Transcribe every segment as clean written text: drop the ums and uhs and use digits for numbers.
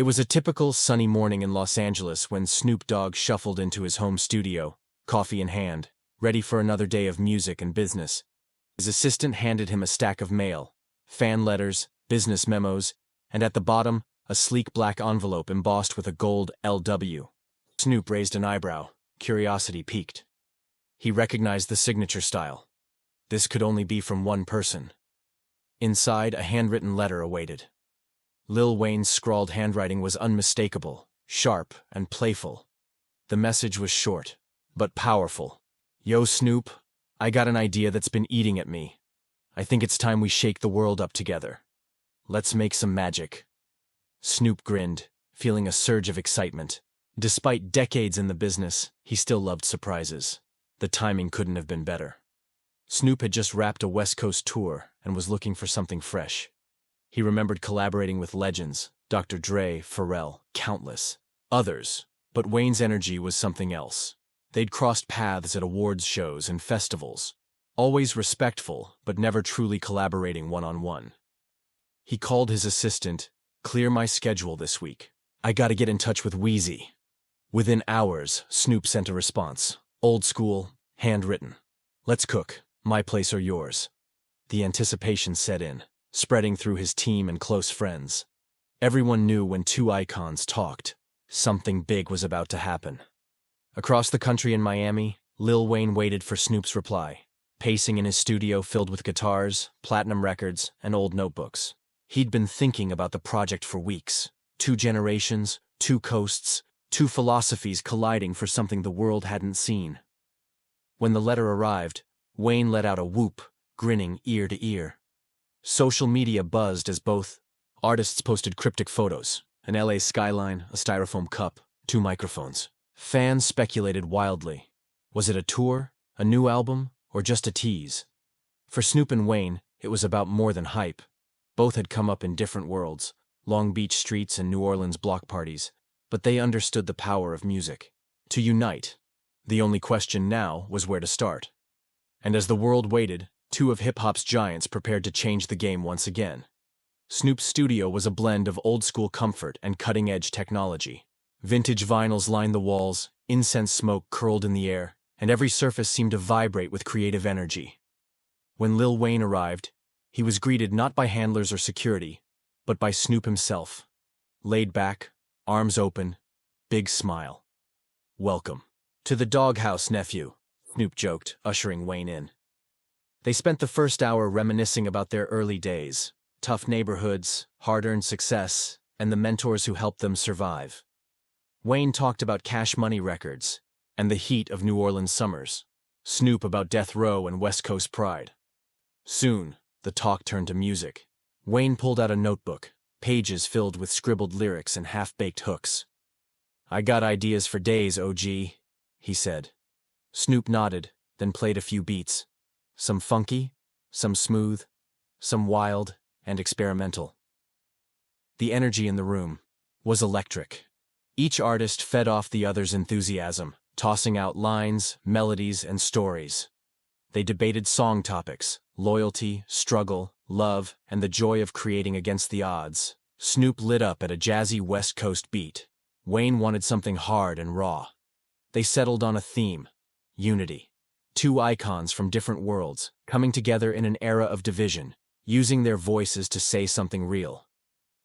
It was a typical sunny morning in Los Angeles when Snoop Dogg shuffled into his home studio, coffee in hand, ready for another day of music and business. His assistant handed him a stack of mail, fan letters, business memos, and at the bottom, a sleek black envelope embossed with a gold LW. Snoop raised an eyebrow, curiosity piqued. He recognized the signature style. This could only be from one person. Inside, a handwritten letter awaited. Lil Wayne's scrawled handwriting was unmistakable, sharp, and playful. The message was short, but powerful. Yo, Snoop, I got an idea that's been eating at me. I think it's time we shake the world up together. Let's make some magic. Snoop grinned, feeling a surge of excitement. Despite decades in the business, he still loved surprises. The timing couldn't have been better. Snoop had just wrapped a West Coast tour and was looking for something fresh. He remembered collaborating with legends, Dr. Dre, Pharrell, countless others, but Wayne's energy was something else. They'd crossed paths at awards shows and festivals, always respectful but never truly collaborating one-on-one. He called his assistant, "Clear my schedule this week. I gotta get in touch with Wheezy." Within hours, Snoop sent a response, old school, handwritten. "Let's cook, my place or yours." The anticipation set in, spreading through his team and close friends. Everyone knew when two icons talked, something big was about to happen. Across the country in Miami, Lil Wayne waited for Snoop's reply, pacing in his studio filled with guitars, platinum records, and old notebooks. He'd been thinking about the project for weeks. Two generations, two coasts, two philosophies colliding for something the world hadn't seen. When the letter arrived, Wayne let out a whoop, grinning ear to ear. Social media buzzed as both artists posted cryptic photos, an LA skyline, a styrofoam cup, two microphones. Fans speculated wildly. Was it a tour, a new album, or just a tease? For Snoop and Wayne, it was about more than hype. Both had come up in different worlds, Long Beach streets and New Orleans block parties, but they understood the power of music. To unite. The only question now was where to start. And as the world waited, two of hip-hop's giants prepared to change the game once again. Snoop's studio was a blend of old-school comfort and cutting-edge technology. Vintage vinyls lined the walls, incense smoke curled in the air, and every surface seemed to vibrate with creative energy. When Lil Wayne arrived, he was greeted not by handlers or security, but by Snoop himself. Laid back, arms open, big smile. "Welcome to the doghouse, nephew," Snoop joked, ushering Wayne in. They spent the first hour reminiscing about their early days, tough neighborhoods, hard-earned success, and the mentors who helped them survive. Wayne talked about Cash Money records and the heat of New Orleans summers. Snoop about death row and West Coast pride. Soon, the talk turned to music. Wayne pulled out a notebook, pages filled with scribbled lyrics and half-baked hooks. "I got ideas for days, OG," he said. Snoop nodded, then played a few beats. Some funky, some smooth, some wild and experimental. The energy in the room was electric. Each artist fed off the other's enthusiasm, tossing out lines, melodies, and stories. They debated song topics, loyalty, struggle, love, and the joy of creating against the odds. Snoop lit up at a jazzy West Coast beat. Wayne wanted something hard and raw. They settled on a theme: unity. Two icons from different worlds, coming together in an era of division, using their voices to say something real.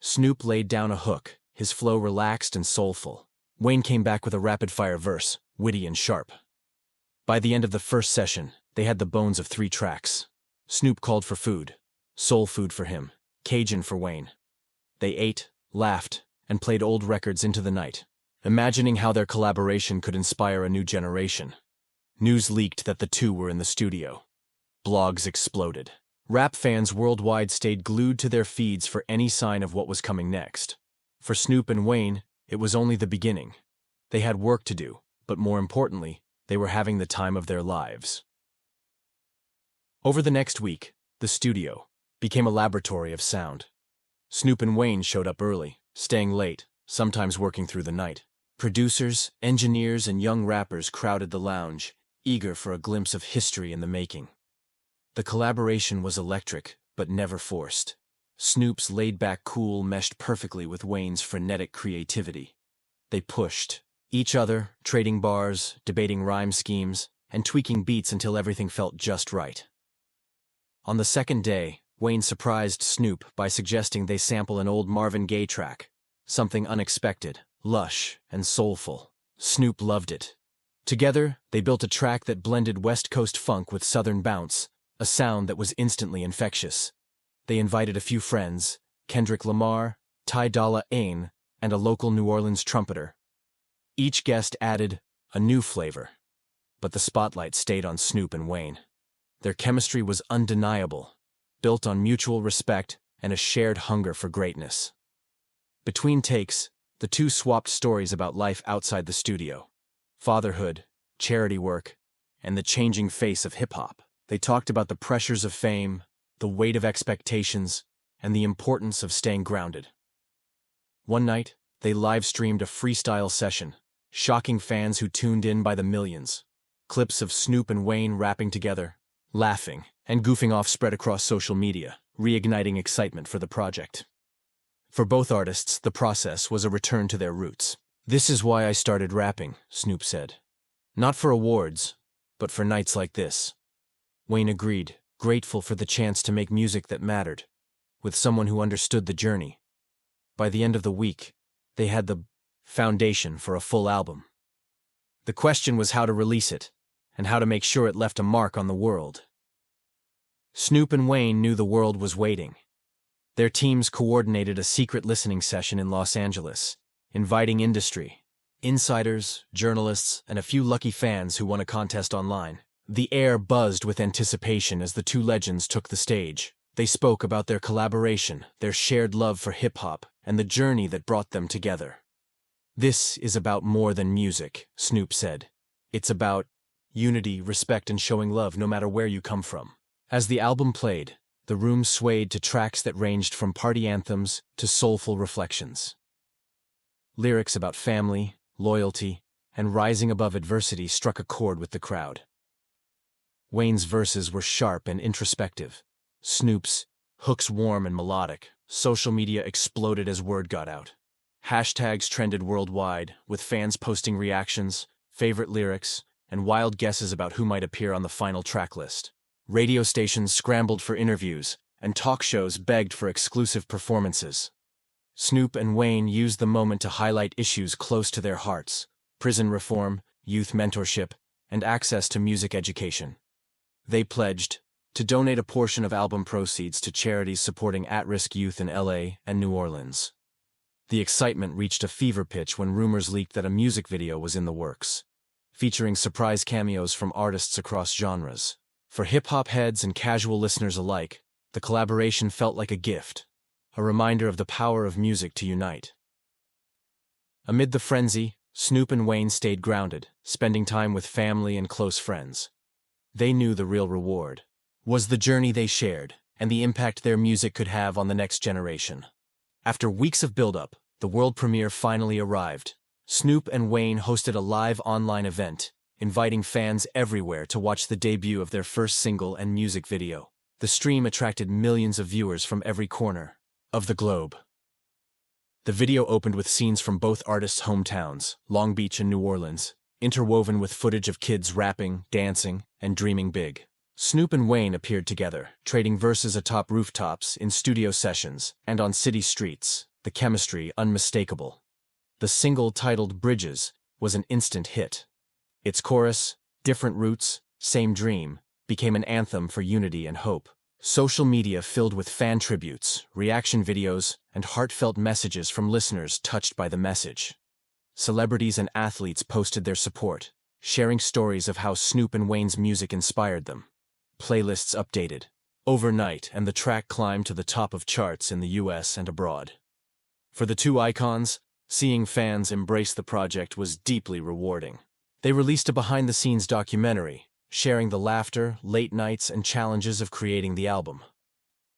Snoop laid down a hook, his flow relaxed and soulful. Wayne came back with a rapid-fire verse, witty and sharp. By the end of the first session, they had the bones of 3 tracks. Snoop called for food, soul food for him, Cajun for Wayne. They ate, laughed, and played old records into the night, imagining how their collaboration could inspire a new generation. News leaked that the two were in the studio. Blogs exploded. Rap fans worldwide stayed glued to their feeds for any sign of what was coming next. For Snoop and Wayne, it was only the beginning. They had work to do, but more importantly, they were having the time of their lives. Over the next week, the studio became a laboratory of sound. Snoop and Wayne showed up early, staying late, sometimes working through the night. Producers, engineers, and young rappers crowded the lounge, eager for a glimpse of history in the making. The collaboration was electric, but never forced. Snoop's laid-back cool meshed perfectly with Wayne's frenetic creativity. They pushed each other, trading bars, debating rhyme schemes, and tweaking beats until everything felt just right. On the second day, Wayne surprised Snoop by suggesting they sample an old Marvin Gaye track, something unexpected, lush, and soulful. Snoop loved it. Together, they built a track that blended West Coast funk with Southern bounce, a sound that was instantly infectious. They invited a few friends, Kendrick Lamar, Ty Dolla $ign, and a local New Orleans trumpeter. Each guest added a new flavor, but the spotlight stayed on Snoop and Wayne. Their chemistry was undeniable, built on mutual respect and a shared hunger for greatness. Between takes, the two swapped stories about life outside the studio: fatherhood, charity work, and the changing face of hip-hop. They talked about the pressures of fame, the weight of expectations, and the importance of staying grounded. One night, they live-streamed a freestyle session, shocking fans who tuned in by the millions. Clips of Snoop and Wayne rapping together, laughing, and goofing off spread across social media, reigniting excitement for the project. For both artists, the process was a return to their roots. "This is why I started rapping," Snoop said. "Not for awards, but for nights like this." Wayne agreed, grateful for the chance to make music that mattered, with someone who understood the journey. By the end of the week, they had the foundation for a full album. The question was how to release it, and how to make sure it left a mark on the world. Snoop and Wayne knew the world was waiting. Their teams coordinated a secret listening session in Los Angeles, inviting industry, insiders, journalists, and a few lucky fans who won a contest online. The air buzzed with anticipation as the two legends took the stage. They spoke about their collaboration, their shared love for hip-hop, and the journey that brought them together. "This is about more than music," Snoop said. "It's about unity, respect, and showing love no matter where you come from." As the album played, the room swayed to tracks that ranged from party anthems to soulful reflections. Lyrics about family, loyalty, and rising above adversity struck a chord with the crowd. Wayne's verses were sharp and introspective. Snoop's, hooks warm and melodic. Social media exploded as word got out. Hashtags trended worldwide, with fans posting reactions, favorite lyrics, and wild guesses about who might appear on the final track list. Radio stations scrambled for interviews, and talk shows begged for exclusive performances. Snoop and Wayne used the moment to highlight issues close to their hearts: prison reform, youth mentorship, and access to music education. They pledged to donate a portion of album proceeds to charities supporting at-risk youth in LA and New Orleans. The excitement reached a fever pitch when rumors leaked that a music video was in the works, featuring surprise cameos from artists across genres. For hip-hop heads and casual listeners alike, the collaboration felt like a gift, a reminder of the power of music to unite. Amid the frenzy, Snoop and Wayne stayed grounded, spending time with family and close friends. They knew the real reward was the journey they shared and the impact their music could have on the next generation. After weeks of build-up, the world premiere finally arrived. Snoop and Wayne hosted a live online event, inviting fans everywhere to watch the debut of their first single and music video. The stream attracted millions of viewers from every corner of the globe. The video opened with scenes from both artists' hometowns, Long Beach and New Orleans, interwoven with footage of kids rapping, dancing, and dreaming big. Snoop and Wayne appeared together, trading verses atop rooftops, in studio sessions, and on city streets, the chemistry unmistakable. The single titled Bridges was an instant hit. Its chorus, "Different Roots, Same Dream," became an anthem for unity and hope. Social media filled with fan tributes, reaction videos, and heartfelt messages from listeners touched by the message. Celebrities and athletes posted their support, sharing stories of how Snoop and Wayne's music inspired them. Playlists updated overnight, and the track climbed to the top of charts in the US and abroad. For the two icons, seeing fans embrace the project was deeply rewarding. They released a behind-the-scenes documentary, sharing the laughter, late nights, and challenges of creating the album.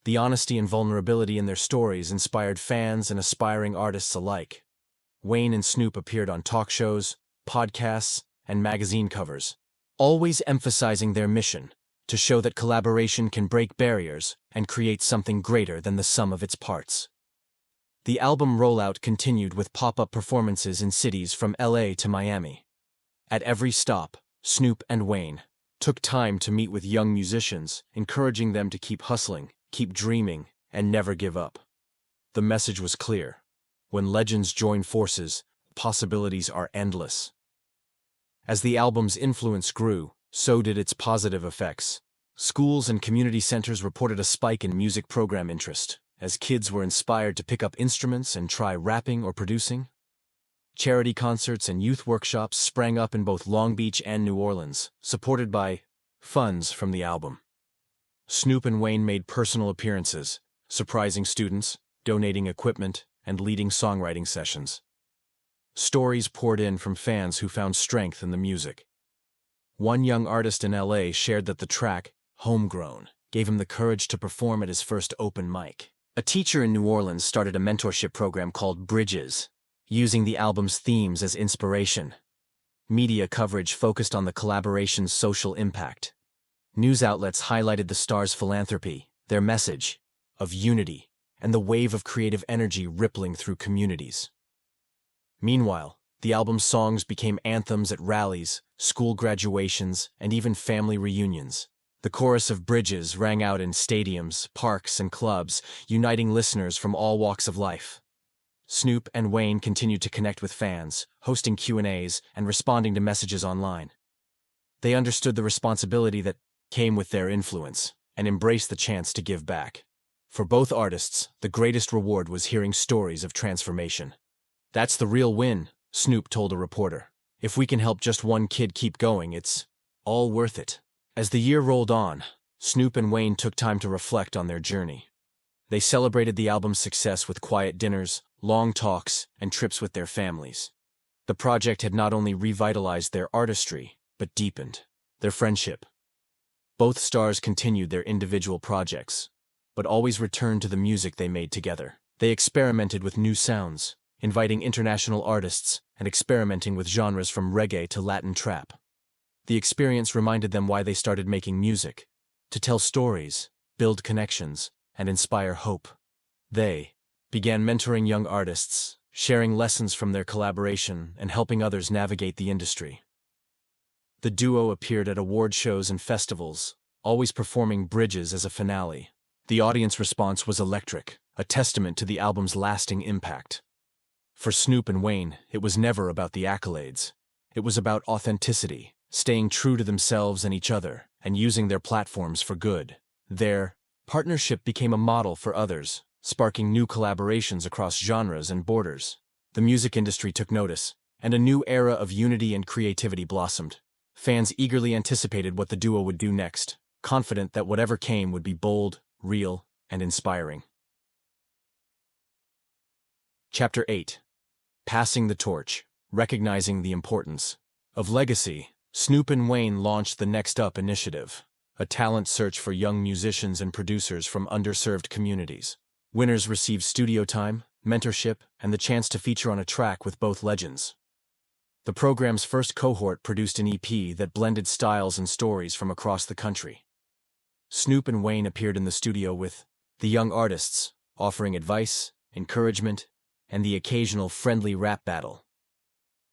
The honesty and vulnerability in their stories inspired fans and aspiring artists alike. Wayne and Snoop appeared on talk shows, podcasts, and magazine covers, always emphasizing their mission to show that collaboration can break barriers and create something greater than the sum of its parts. The album rollout continued with pop-up performances in cities from LA to Miami. At every stop, Snoop and Wayne took time to meet with young musicians, encouraging them to keep hustling, keep dreaming, and never give up. The message was clear. When legends join forces, possibilities are endless. As the album's influence grew, so did its positive effects. Schools and community centers reported a spike in music program interest, as kids were inspired to pick up instruments and try rapping or producing. Charity concerts and youth workshops sprang up in both Long Beach and New Orleans, supported by funds from the album. Snoop and Wayne made personal appearances, surprising students, donating equipment, and leading songwriting sessions. Stories poured in from fans who found strength in the music. One young artist in LA shared that the track, Homegrown, gave him the courage to perform at his first open mic. A teacher in New Orleans started a mentorship program called Bridges, using the album's themes as inspiration. Media coverage focused on the collaboration's social impact. News outlets highlighted the stars' philanthropy, their message of unity, and the wave of creative energy rippling through communities. Meanwhile, the album's songs became anthems at rallies, school graduations, and even family reunions. The chorus of Bridges rang out in stadiums, parks, and clubs, uniting listeners from all walks of life. Snoop and Wayne continued to connect with fans, hosting Q&As and responding to messages online. They understood the responsibility that came with their influence and embraced the chance to give back. For both artists, the greatest reward was hearing stories of transformation. "That's the real win," Snoop told a reporter. "If we can help just one kid keep going, it's all worth it." As the year rolled on, Snoop and Wayne took time to reflect on their journey. They celebrated the album's success with quiet dinners, long talks, and trips with their families. The project had not only revitalized their artistry, but deepened their friendship. Both stars continued their individual projects, but always returned to the music they made together. They experimented with new sounds, inviting international artists and experimenting with genres from reggae to Latin trap. The experience reminded them why they started making music: to tell stories, build connections, and inspire hope. They began mentoring young artists, sharing lessons from their collaboration and helping others navigate the industry. The duo appeared at award shows and festivals, always performing Bridges as a finale. The audience response was electric, a testament to the album's lasting impact. For Snoop and Wayne, it was never about the accolades. It was about authenticity, staying true to themselves and each other, and using their platforms for good. Their partnership became a model for others, sparking new collaborations across genres and borders. The music industry took notice, and a new era of unity and creativity blossomed. Fans eagerly anticipated what the duo would do next, confident that whatever came would be bold, real, and inspiring. Chapter 8. Passing the Torch, Recognizing the Importance of Legacy. Snoop and Wayne launched the Next Up initiative, a talent search for young musicians and producers from underserved communities. Winners received studio time, mentorship, and the chance to feature on a track with both legends. The program's first cohort produced an EP that blended styles and stories from across the country. Snoop and Wayne appeared in the studio with the young artists, offering advice, encouragement, and the occasional friendly rap battle.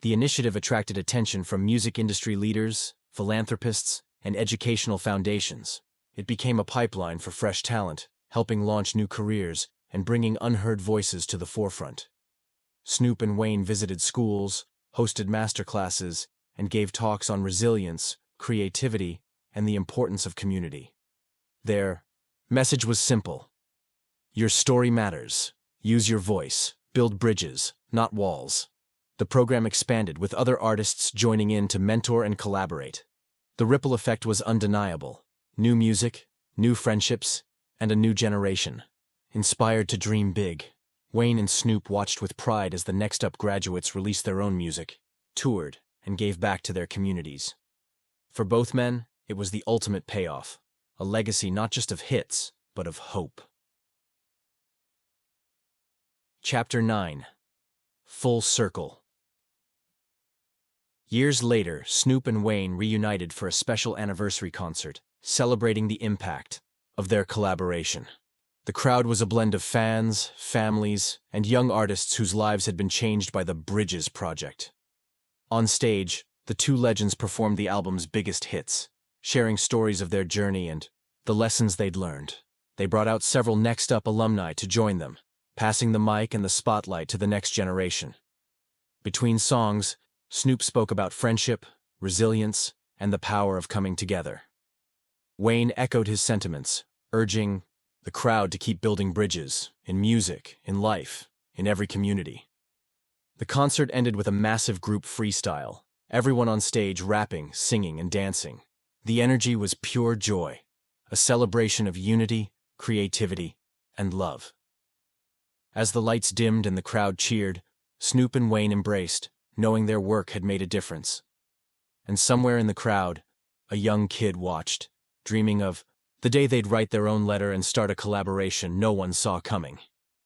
The initiative attracted attention from music industry leaders, philanthropists, and educational foundations. It became a pipeline for fresh talent, helping launch new careers and bringing unheard voices to the forefront. Snoop and Wayne visited schools, hosted masterclasses, and gave talks on resilience, creativity, and the importance of community. Their message was simple: your story matters. Use your voice. Build bridges, not walls. The program expanded, with other artists joining in to mentor and collaborate. The ripple effect was undeniable. New music, new friendships, and a new generation. Inspired to dream big, Wayne and Snoop watched with pride as the Next Up graduates released their own music, toured, and gave back to their communities. For both men, it was the ultimate payoff, a legacy not just of hits, but of hope. Chapter 9. Full Circle. Years later, Snoop and Wayne reunited for a special anniversary concert, celebrating the impact of their collaboration. The crowd was a blend of fans, families, and young artists whose lives had been changed by the Bridges project. On stage, the two legends performed the album's biggest hits, sharing stories of their journey and the lessons they'd learned. They brought out several Next Up alumni to join them, passing the mic and the spotlight to the next generation. Between songs, Snoop spoke about friendship, resilience, and the power of coming together. Wayne echoed his sentiments, urging the crowd to keep building bridges, in music, in life, in every community. The concert ended with a massive group freestyle, everyone on stage rapping, singing, and dancing. The energy was pure joy, a celebration of unity, creativity, and love. As the lights dimmed and the crowd cheered, Snoop and Wayne embraced, knowing their work had made a difference. And somewhere in the crowd, a young kid watched, dreaming of the day they'd write their own letter and start a collaboration no one saw coming.